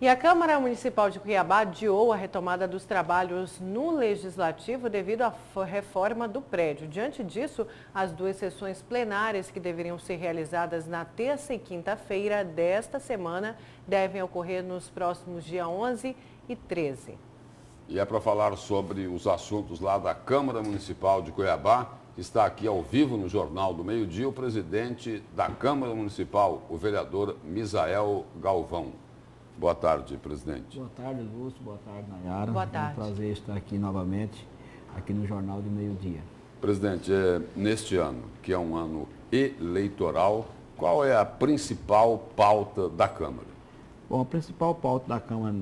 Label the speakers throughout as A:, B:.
A: E a Câmara Municipal de Cuiabá adiou a retomada dos trabalhos no Legislativo devido à reforma do prédio. Diante disso, as duas sessões plenárias que deveriam ser realizadas na terça e quinta-feira desta semana devem ocorrer nos próximos dias 11 e 13.
B: E é para falar sobre os assuntos lá da Câmara Municipal de Cuiabá, que está aqui ao vivo no Jornal do Meio-Dia, o presidente da Câmara Municipal, o vereador Misael Galvão. Boa tarde, presidente.
C: Boa tarde, Lúcio. Boa tarde, Nayara.
A: Boa tarde.
C: É um prazer estar aqui novamente, aqui no Jornal do Meio-Dia.
B: Presidente, neste ano, que é um ano eleitoral, qual é a principal pauta da Câmara?
C: Bom, a principal pauta da Câmara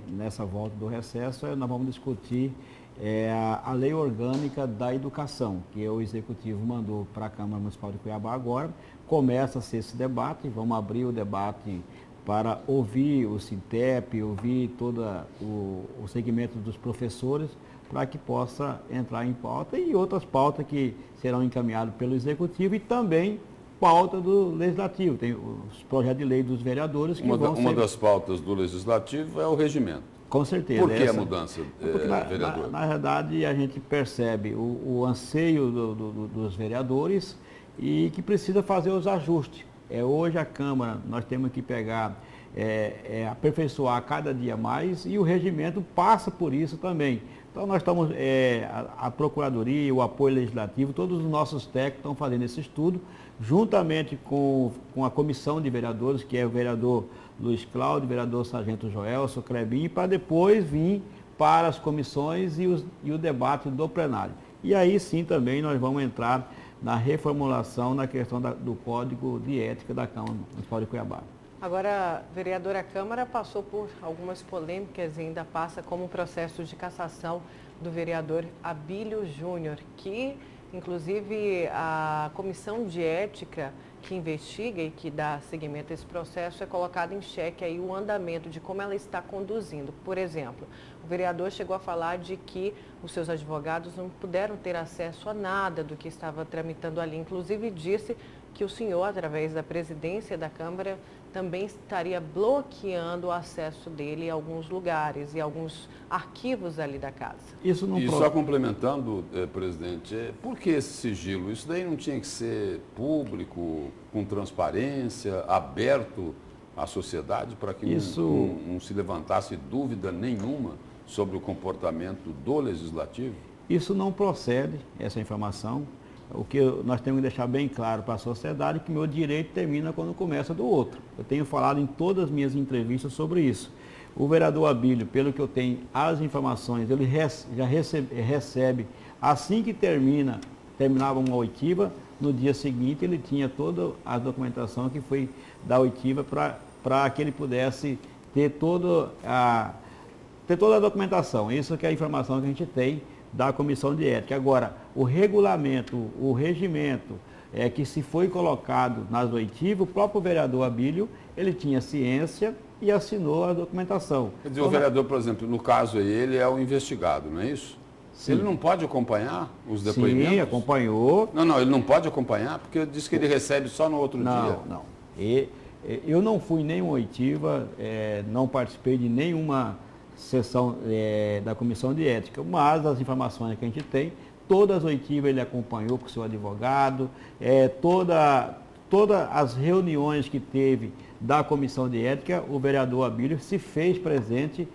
C: nessa volta do recesso nós vamos discutir a lei orgânica da educação, que o Executivo mandou para a Câmara Municipal de Cuiabá agora. Começa-se esse debate, vamos abrir o debate para ouvir o SINTEP, ouvir todo o segmento dos professores, para que possa entrar em pauta e outras pautas que serão encaminhadas pelo Executivo e também pauta do Legislativo. Tem os projetos de lei dos vereadores que
B: Uma das pautas do Legislativo é o regimento.
C: Com certeza.
B: Por que a mudança, vereador?
C: Na verdade, a gente percebe o anseio dos vereadores e que precisa fazer os ajustes. Hoje a Câmara, nós temos que pegar, aperfeiçoar cada dia mais e o regimento passa por isso também. Então nós estamos, a Procuradoria, o apoio legislativo, todos os nossos técnicos estão fazendo esse estudo, juntamente com a comissão de vereadores, que é o vereador Luiz Cláudio, o vereador Sargento Joelson, o Crebinho, para depois vir para as comissões e o debate do plenário. E aí sim também nós vamos entrar na reformulação na questão do Código de Ética da Câmara Municipal de Cuiabá.
A: Agora, vereadora, a Câmara passou por algumas polêmicas e ainda passa como um processo de cassação do vereador Abílio Júnior, que, inclusive, a Comissão de Ética que investiga e que dá seguimento a esse processo é colocado em xeque aí o andamento de como ela está conduzindo. Por exemplo, o vereador chegou a falar de que os seus advogados não puderam ter acesso a nada do que estava tramitando ali. Inclusive disse que o senhor, através da presidência da Câmara, também estaria bloqueando o acesso dele a alguns lugares e alguns arquivos ali da casa.
B: E só complementando, presidente, por que esse sigilo? Isso daí não tinha que ser público, com transparência, aberto à sociedade, para que não se levantasse dúvida nenhuma sobre o comportamento do Legislativo?
C: Isso não procede, essa informação. O que nós temos que deixar bem claro para a sociedade é que meu direito termina quando começa do outro. Eu tenho falado em todas as minhas entrevistas sobre isso. O vereador Abílio, pelo que eu tenho as informações, ele já recebe, assim que terminava uma oitiva, no dia seguinte ele tinha toda a documentação que foi da oitiva para que ele pudesse ter toda a documentação. Isso que é a informação que a gente tem da Comissão de Ética. Agora, o regulamento, o regimento que se foi colocado nas oitivas, o próprio vereador Abílio, ele tinha ciência e assinou a documentação.
B: Quer dizer, o vereador, por exemplo, no caso aí, ele é o investigado, não é isso? Sim. Ele não pode acompanhar os depoimentos?
C: Sim, acompanhou.
B: Não, ele não pode acompanhar, porque disse que ele recebe só no outro dia.
C: Não. Eu não fui em nenhuma oitiva, não participei de nenhuma sessão da Comissão de Ética, mas as informações que a gente tem, todas as oitivas ele acompanhou com o seu advogado, todas as reuniões que teve da Comissão de Ética, o vereador Abílio se fez presente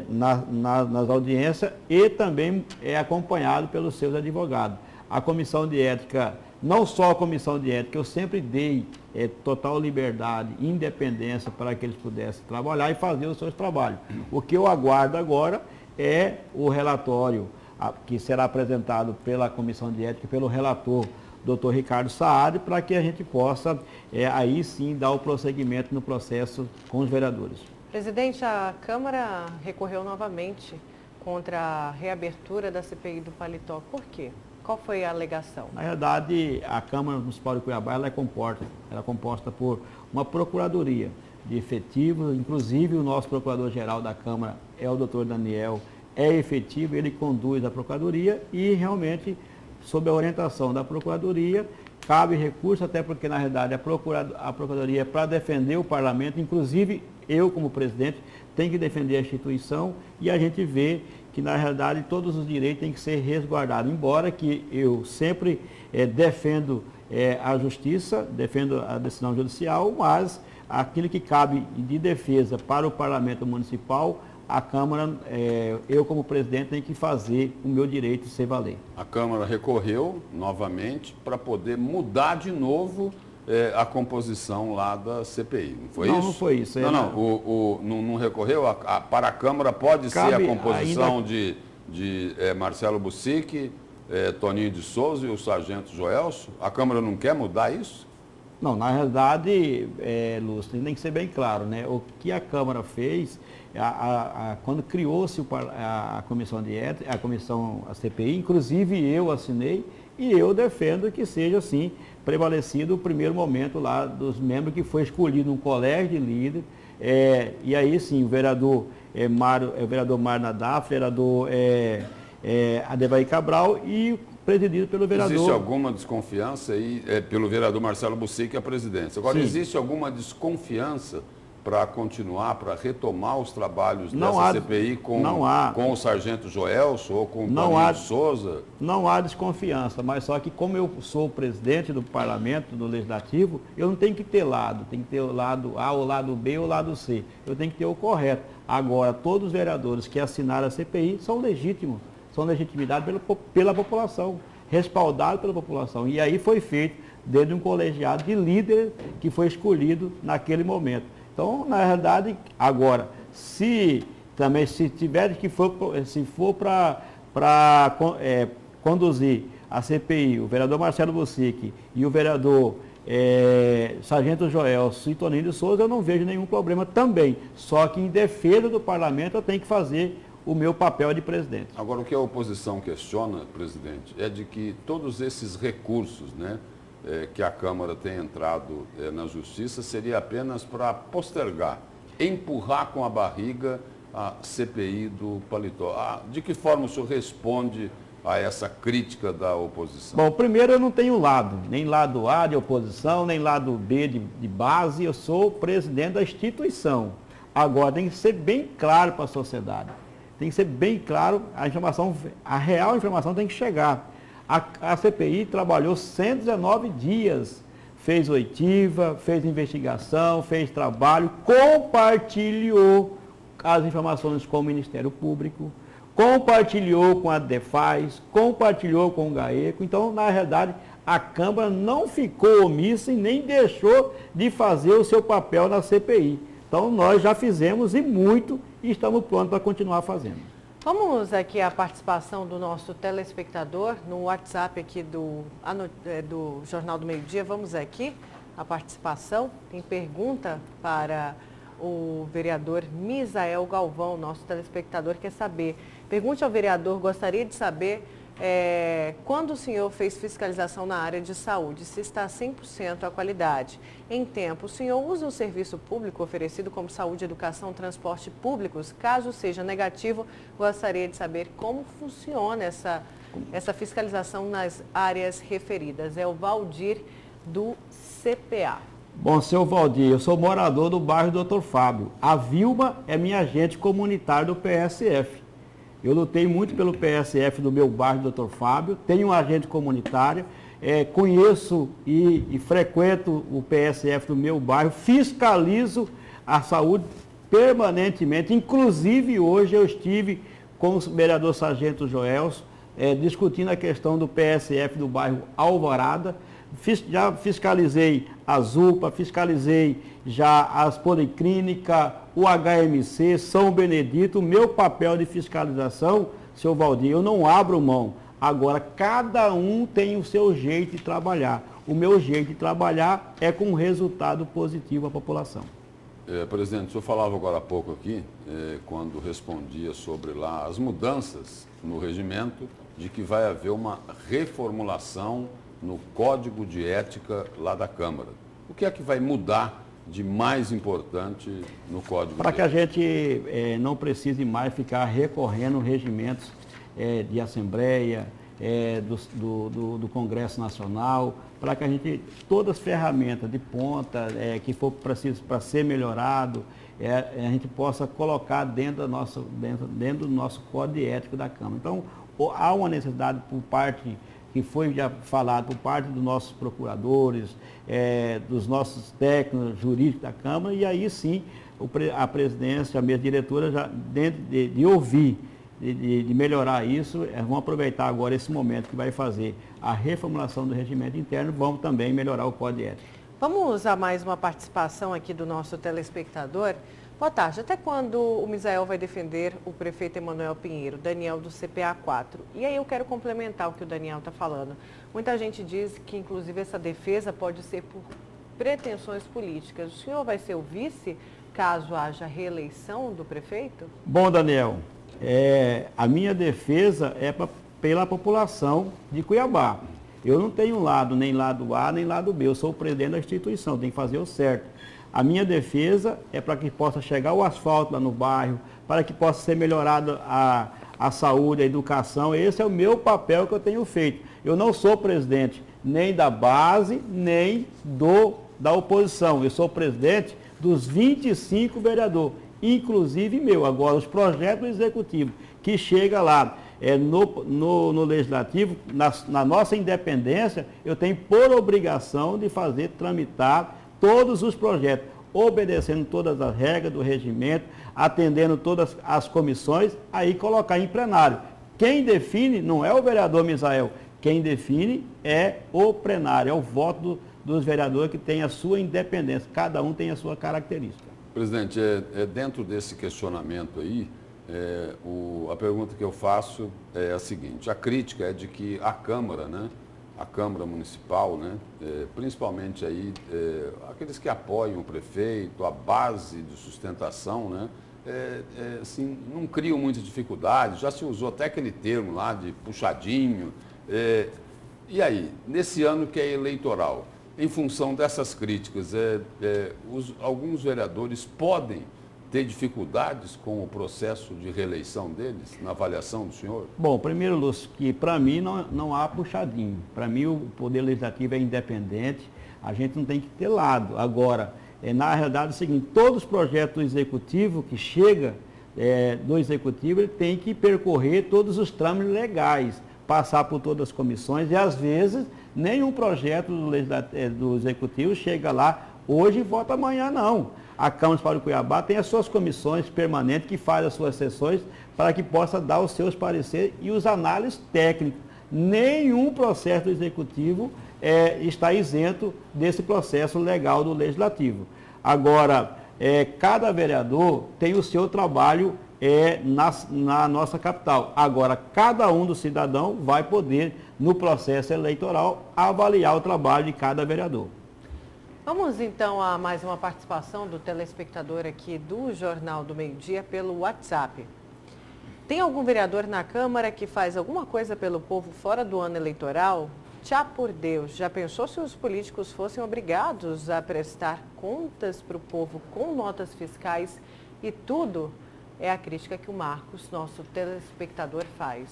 C: nas audiências e também é acompanhado pelos seus advogados. A Comissão de Ética, não só a Comissão de Ética, eu sempre dei total liberdade, independência para que eles pudessem trabalhar e fazer os seus trabalhos. O que eu aguardo agora é o relatório que será apresentado pela Comissão de Ética, pelo relator, Dr. Ricardo Saad, para que a gente possa aí sim dar o prosseguimento no processo com os vereadores.
A: Presidente, a Câmara recorreu novamente contra a reabertura da CPI do Paletó. Por quê? Qual foi a alegação?
C: Na verdade, a Câmara Municipal de Cuiabá ela é composta por uma procuradoria de efetivos, inclusive o nosso procurador-geral da Câmara é o doutor Daniel, é efetivo, ele conduz a procuradoria e realmente, sob a orientação da procuradoria, cabe recurso, até porque, na realidade, a Procuradoria é para defender o parlamento, inclusive eu, como presidente, tenho que defender a instituição, e a gente vê que, na realidade, todos os direitos têm que ser resguardados, embora que eu sempre defendo a justiça, defendo a decisão judicial, mas aquilo que cabe de defesa para o parlamento municipal, a Câmara, eu como presidente, tenho que fazer o meu direito ser valer.
B: A Câmara recorreu novamente para poder mudar de novo a composição lá da CPI, não foi isso?
C: Não foi isso.
B: Não recorreu? Para a Câmara pode ser a composição
C: ainda...
B: de Marcelo Bussic, Toninho de Souza e o Sargento Joelso? A Câmara não quer mudar isso?
C: Não, na realidade, Lúcio, tem que ser bem claro, né? O que a Câmara fez, quando criou-se a comissão de ética, a CPI, inclusive eu assinei, e eu defendo que seja assim, prevalecido o primeiro momento lá dos membros que foi escolhido um colégio de líderes, e aí sim, o vereador Mário Nadaf, o vereador Adebair Cabral e presidido pelo vereador...
B: Existe alguma desconfiança aí, pelo vereador Marcelo Bussic, a presidência. Agora, sim, existe alguma desconfiança para continuar, para retomar os trabalhos dessa CPI com o Sargento Joelso ou com o Toninho de Souza?
C: Não há desconfiança, mas só que como eu sou o presidente do parlamento, do legislativo, eu não tenho que ter lado, tem que ter o lado A, o lado B ou o lado C. Eu tenho que ter o correto. Agora, todos os vereadores que assinaram a CPI são legítimos, são legitimizados pela população, respaldados pela população. E aí foi feito dentro de um colegiado de líderes que foi escolhido naquele momento. Então, na realidade, agora, se for para conduzir a CPI, o vereador Marcelo Bussic e o vereador Sargento Joelso e Toninho de Souza, eu não vejo nenhum problema também. Só que em defesa do parlamento eu tenho que fazer o meu papel de presidente.
B: Agora, o que a oposição questiona, presidente, é de que todos esses recursos, né, que a Câmara tem entrado na Justiça, seria apenas para postergar, empurrar com a barriga a CPI do Paletó. De que forma o senhor responde a essa crítica da oposição?
C: Bom, primeiro, eu não tenho lado, nem lado A de oposição, nem lado B de base, eu sou presidente da instituição. Agora, tem que ser bem claro para a sociedade, tem que ser bem claro, a real informação tem que chegar. A CPI trabalhou 119 dias, fez oitiva, fez investigação, fez trabalho, compartilhou as informações com o Ministério Público, compartilhou com a DEFAS, compartilhou com o GAECO. Então, na realidade, a Câmara não ficou omissa e nem deixou de fazer o seu papel na CPI. Então, nós já fizemos e muito e estamos prontos para continuar fazendo.
A: Vamos aqui a participação do nosso telespectador no WhatsApp aqui do Jornal do Meio Dia. Vamos aqui a participação. Tem pergunta para o vereador Misael Galvão, nosso telespectador quer saber. Pergunte ao vereador, gostaria de saber quando o senhor fez fiscalização na área de saúde, se está 100% a qualidade. Em tempo, o senhor usa o serviço público oferecido como saúde, educação, transporte públicos? Caso seja negativo, gostaria de saber como funciona essa fiscalização nas áreas referidas. É o Valdir do CPA.
C: Bom, seu Valdir, eu sou morador do bairro Dr. Fábio. A Vilma é minha agente comunitária do PSF. Eu lutei muito pelo PSF do meu bairro Dr. Fábio, tenho um agente comunitário, conheço e frequento o PSF do meu bairro, fiscalizo a saúde permanentemente. Inclusive, hoje eu estive com o vereador Sargento Joelso, discutindo a questão do PSF do bairro Alvorada. Já fiscalizei a UPA, fiscalizei já as policlínicas, o HMC, São Benedito. O meu papel de fiscalização, seu Valdir, eu não abro mão. Agora, cada um tem o seu jeito de trabalhar. O meu jeito de trabalhar é com resultado positivo à população.
B: Presidente, o senhor falava agora há pouco aqui, quando respondia sobre lá as mudanças no regimento, de que vai haver uma reformulação no Código de Ética lá da Câmara. O que é que vai mudar de mais importante no Código de Ética?
C: Para que a gente não precise mais ficar recorrendo regimentos de Assembleia, do Congresso Nacional, para que a gente, todas as ferramentas de ponta que for preciso para ser melhorado, a gente possa colocar dentro do nosso código ético da Câmara. Então, há uma necessidade por parte, que foi já falado, por parte dos nossos procuradores, dos nossos técnicos jurídicos da Câmara, e aí sim a presidência, a mesa diretora, já, dentro de ouvir, de melhorar isso, vão aproveitar agora esse momento que vai fazer a reformulação do regimento interno, vamos também melhorar o código ético.
A: Vamos a mais uma participação aqui do nosso telespectador. Boa tarde. Até quando o Misael vai defender o prefeito Emanuel Pinheiro, Daniel do CPA 4? E aí eu quero complementar o que o Daniel está falando. Muita gente diz que, inclusive, essa defesa pode ser por pretensões políticas. O senhor vai ser o vice caso haja reeleição do prefeito?
C: Bom, Daniel, a minha defesa é pela população de Cuiabá. Eu não tenho lado, nem lado A, nem lado B. Eu sou o presidente da instituição, tenho que fazer o certo. A minha defesa é para que possa chegar o asfalto lá no bairro, para que possa ser melhorada a saúde, a educação. Esse é o meu papel que eu tenho feito. Eu não sou presidente nem da base, nem da oposição. Eu sou presidente dos 25 vereadores, inclusive meu. Agora, os projetos do executivo que chega lá no legislativo, na nossa independência, eu tenho por obrigação de tramitar todos os projetos, obedecendo todas as regras do regimento, atendendo todas as comissões, aí colocar em plenário. Quem define não é o vereador Misael, quem define é o plenário, é o voto dos vereadores que tem a sua independência, cada um tem a sua característica.
B: Presidente, dentro desse questionamento aí, a pergunta que eu faço é a seguinte: a crítica é de que a Câmara, né, a Câmara Municipal, né, principalmente aí, aqueles que apoiam o prefeito, a base de sustentação, né, assim, não criam muita dificuldade, já se usou até aquele termo lá de puxadinho. E aí, nesse ano que é eleitoral, em função dessas críticas, alguns vereadores podem ter dificuldades com o processo de reeleição deles, na avaliação do senhor?
C: Bom, primeiro, Lúcio, que para mim não há puxadinho. Para mim o Poder Legislativo é independente, a gente não tem que ter lado. Agora, na realidade é o seguinte, todos os projetos do Executivo que chega do Executivo, ele tem que percorrer todos os trâmites legais, passar por todas as comissões e às vezes nenhum projeto do Executivo chega lá hoje e vota amanhã, não. A Câmara Municipal de Cuiabá tem as suas comissões permanentes que fazem as suas sessões para que possa dar os seus pareceres e os análises técnicas. Nenhum processo do Executivo está isento desse processo legal do Legislativo. Agora, cada vereador tem o seu trabalho na nossa capital. Agora, cada um dos cidadãos vai poder, no processo eleitoral, avaliar o trabalho de cada vereador.
A: Vamos então a mais uma participação do telespectador aqui do Jornal do Meio-Dia pelo WhatsApp. Tem algum vereador na Câmara que faz alguma coisa pelo povo fora do ano eleitoral? Tchá por Deus, já pensou se os políticos fossem obrigados a prestar contas para o povo com notas fiscais e tudo? É a crítica que o Marcos, nosso telespectador, faz.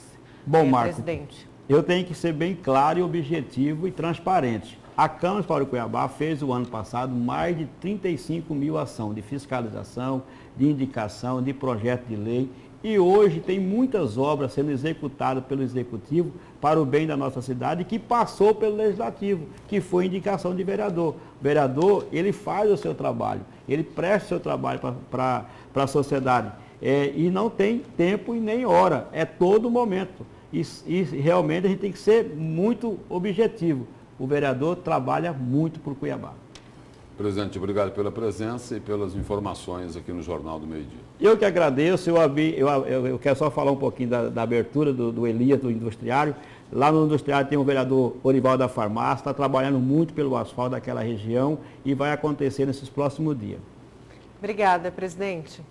C: Bom, Marcos,
A: presidente,
C: eu tenho que ser bem claro e objetivo e transparente. A Câmara Municipal de Cuiabá fez o ano passado mais de 35 mil ações de fiscalização, de indicação, de projeto de lei. E hoje tem muitas obras sendo executadas pelo Executivo para o bem da nossa cidade que passou pelo Legislativo, que foi indicação de vereador. O vereador, ele faz o seu trabalho, ele presta o seu trabalho para a sociedade. E não tem tempo e nem hora, é todo momento. E realmente a gente tem que ser muito objetivo. O vereador trabalha muito por Cuiabá.
B: Presidente, obrigado pela presença e pelas informações aqui no Jornal do Meio-Dia.
C: Eu que agradeço, eu quero só falar um pouquinho da abertura do Elias, do Industriário. Lá no Industriário tem o vereador Orivaldo da Farmácia, está trabalhando muito pelo asfalto daquela região e vai acontecer nesses próximos dias.
A: Obrigada, presidente.